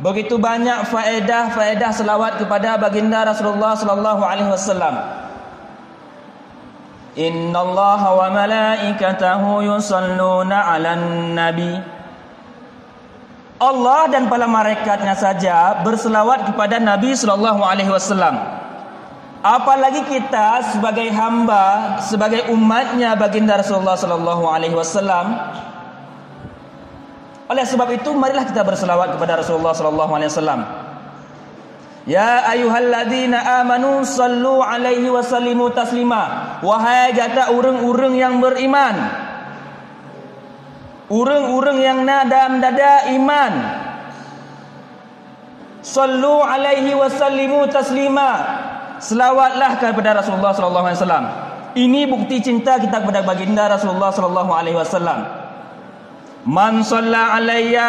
Begitu banyak faedah-faedah selawat kepada baginda Rasulullah sallallahu alaihi wasallam. Innallaha wa malaikatahu yusalluna 'alan nabi. Allah dan para malaikatnya saja berselawat kepada Nabi sallallahu alaihi wasallam. Apalagi kita sebagai hamba, sebagai umatnya baginda Rasulullah sallallahu alaihi wasallam. Oleh sebab itu marilah kita berselawat kepada Rasulullah sallallahu alaihi wasallam. Ya ayyuhalladzina amanu sallu alaihi wa sallimu taslima. Wahai kata urang-urang yang beriman, urang-urang yang nadam dada iman, sallu alaihi wa sallimu taslima. Selawatlah kepada Rasulullah sallallahu alaihi wasallam. Ini bukti cinta kita kepada baginda Rasulullah sallallahu alaihi wasallam. Man shalla alayya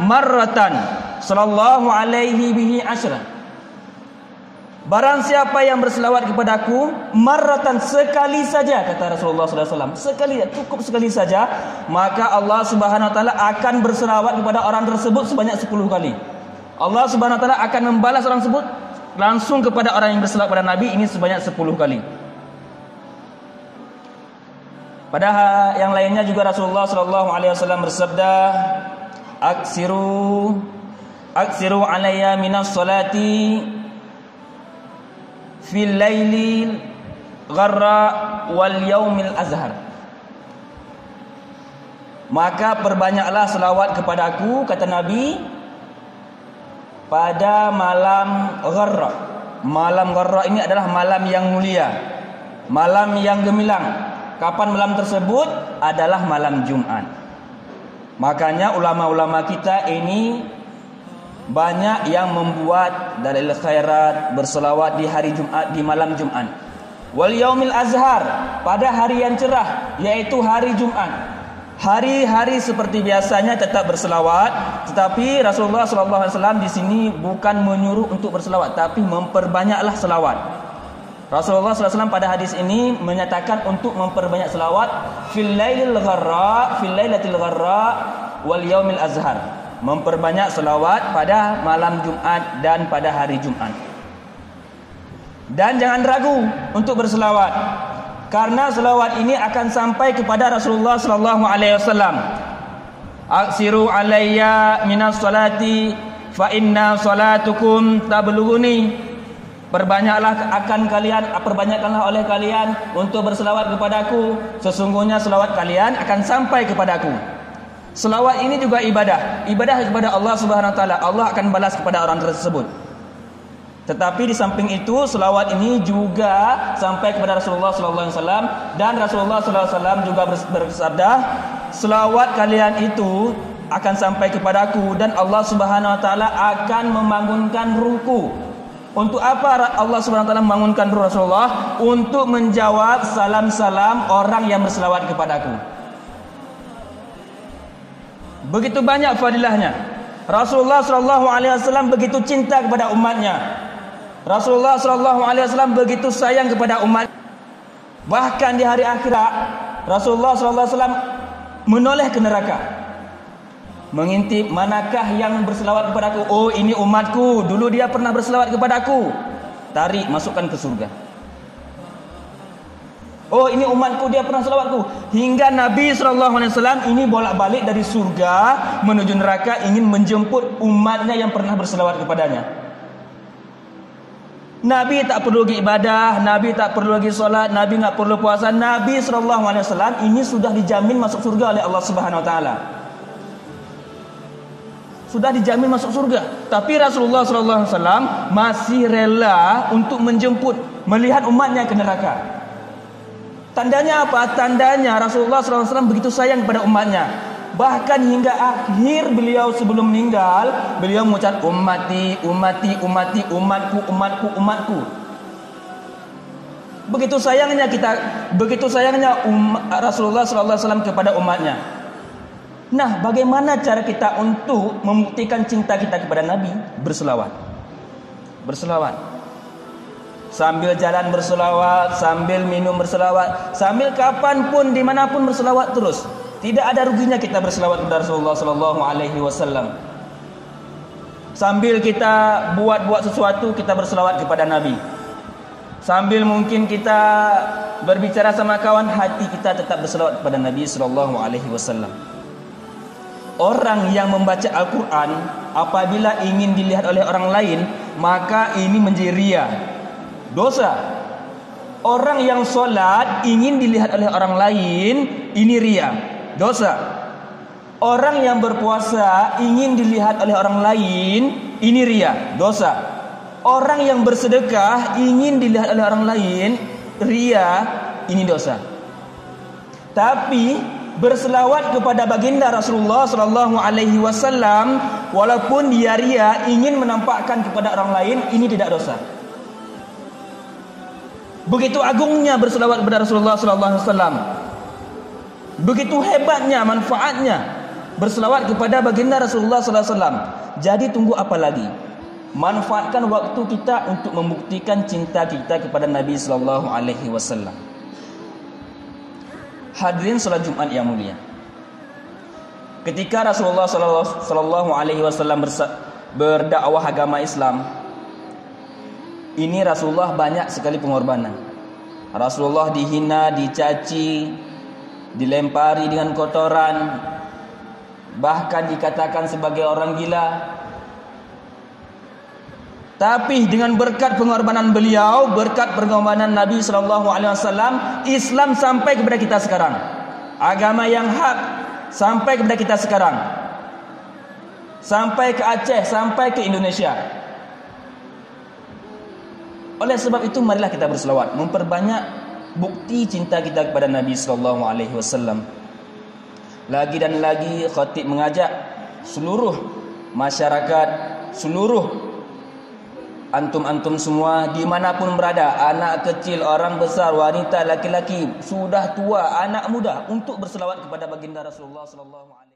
marratan sallallahu alaihi bihi asyra. Barang siapa yang berselawat kepadaku marratan, sekali saja, kata Rasulullah sallallahu alaihi wasallam, sekali, cukup sekali saja, maka Allah Subhanahu wa taala akan berselawat kepada orang tersebut sebanyak 10 kali. Allah Subhanahu wa taala akan membalas orang tersebut langsung kepada orang yang berselawat kepada Nabi ini sebanyak 10 kali. Pada yang lainnya juga Rasulullah sallallahu alaihi wasallam bersabda, Aksiru alayya minas salati fil laili gharra wal yaumil azhar. Maka perbanyaklah selawat kepadaku, kata Nabi, pada malam gharra. Malam gharra ini adalah malam yang mulia, malam yang gemilang. Kapan malam tersebut? Adalah malam Jumat. Makanya ulama-ulama kita ini banyak yang membuat dalil khairat berselawat di hari Jumat, di malam Jumat. Wal yaumil azhar, pada hari yang cerah, yaitu hari Jumat. Hari-hari seperti biasanya tetap berselawat, tetapi Rasulullah sallallahu alaihi wasallam di sini bukan menyuruh untuk berselawat, tapi memperbanyaklah selawat. Rasulullah sallallahu alaihi wasallam pada hadis ini menyatakan untuk memperbanyak selawat fil lailatil gharra wal yaumil azhar. Memperbanyak selawat pada malam Jumat dan pada hari Jumat. Dan jangan ragu untuk berselawat, karena selawat ini akan sampai kepada Rasulullah sallallahu alaihi wasallam. Aksiru alayya minas salati fa inna salatukum tablughuni. Perbanyakkanlah oleh kalian untuk berselawat kepadaku, sesungguhnya selawat kalian akan sampai kepadaku. Selawat ini juga ibadah kepada Allah Subhanahu wa taala. Allah akan balas kepada orang tersebut. Tetapi di samping itu selawat ini juga sampai kepada Rasulullah sallallahu alaihi wasallam, dan Rasulullah sallallahu alaihi wasallam juga bersabda, selawat kalian itu akan sampai kepadaku dan Allah Subhanahu wa taala akan membangunkan ruhku. Untuk apa Allah Subhanahu wa taala membangunkan ruh Rasulullah? Untuk menjawab salam-salam orang yang berselawat kepadaku. Begitu banyak fadilahnya. Rasulullah sallallahu alaihi wasallam begitu cinta kepada umatnya. Rasulullah sallallahu alaihi wasallam begitu sayang kepada umat. Bahkan di hari akhirat Rasulullah sallallahu alaihi wasallam menoleh ke neraka, mengintip manakah yang berselawat kepadaku. Oh, ini umatku, dulu dia pernah berselawat kepadaku, tarik masukkan ke surga. Oh, ini umatku, dia pernah selawatku. Hingga Nabi SAW ini bolak-balik dari surga menuju neraka, ingin menjemput umatnya yang pernah berselawat kepadanya. Nabi tak perlu lagi ibadah, Nabi tak perlu lagi solat, Nabi tak perlu puasa. Nabi SAW ini sudah dijamin masuk surga oleh Allah Subhanahu Wa Taala. Sudah dijamin masuk surga. Tapi Rasulullah SAW masih rela untuk menjemput, melihat umatnya ke neraka. Tandanya apa? Tandanya Rasulullah SAW begitu sayang kepada umatnya. Bahkan hingga akhir beliau sebelum meninggal, beliau mengucap ummati, ummati, ummati, umatku, umatku, umatku. Begitu sayangnya Rasulullah SAW kepada umatnya. Nah, bagaimana cara kita untuk membuktikan cinta kita kepada Nabi? Berselawat. Berselawat. Sambil jalan berselawat, sambil minum berselawat, sambil kapanpun, dimanapun berselawat terus. Tidak ada ruginya kita berselawat kepada Rasulullah sallallahu alaihi wasallam. Sambil kita buat sesuatu, kita berselawat kepada Nabi. Sambil mungkin kita berbicara sama kawan, hati kita tetap berselawat kepada Nabi sallallahu alaihi wasallam. Orang yang membaca Al-Quran apabila ingin dilihat oleh orang lain, maka ini menjadi riya, dosa. Orang yang solat ingin dilihat oleh orang lain, ini riya, dosa. Orang yang berpuasa ingin dilihat oleh orang lain, ini riya, dosa. Orang yang bersedekah ingin dilihat oleh orang lain, riya, ini dosa. Tapi berselawat kepada baginda Rasulullah sallallahu alaihi wasallam walaupun dia riya, ingin menampakkan kepada orang lain, ini tidak dosa. Begitu agungnya berselawat kepada Rasulullah sallallahu alaihi wasallam. Begitu hebatnya, manfaatnya berselawat kepada baginda Rasulullah sallallahu alaihi wasallam. Jadi tunggu apa lagi? Manfaatkan waktu kita untuk membuktikan cinta kita kepada Nabi sallallahu alaihi wasallam. Hadirin salat Jumat yang mulia. Ketika Rasulullah sallallahu alaihi wasallam berdakwah agama Islam, ini Rasulullah banyak sekali pengorbanan. Rasulullah dihina, dicaci, dilempari dengan kotoran, bahkan dikatakan sebagai orang gila. Tapi dengan berkat pengorbanan beliau, berkat pengorbanan Nabi sallallahu alaihi wasallam, Islam sampai kepada kita sekarang. Agama yang hak sampai kepada kita sekarang. Sampai ke Aceh, sampai ke Indonesia. Oleh sebab itu marilah kita berselawat, memperbanyak bukti cinta kita kepada Nabi sallallahu alaihi wasallam. Lagi dan lagi khatib mengajak seluruh masyarakat, seluruh antum-antum semua dimanapun berada, anak kecil, orang besar, wanita, laki-laki, sudah tua, anak muda, untuk berselawat kepada baginda Rasulullah sallallahu alaihi wasallam.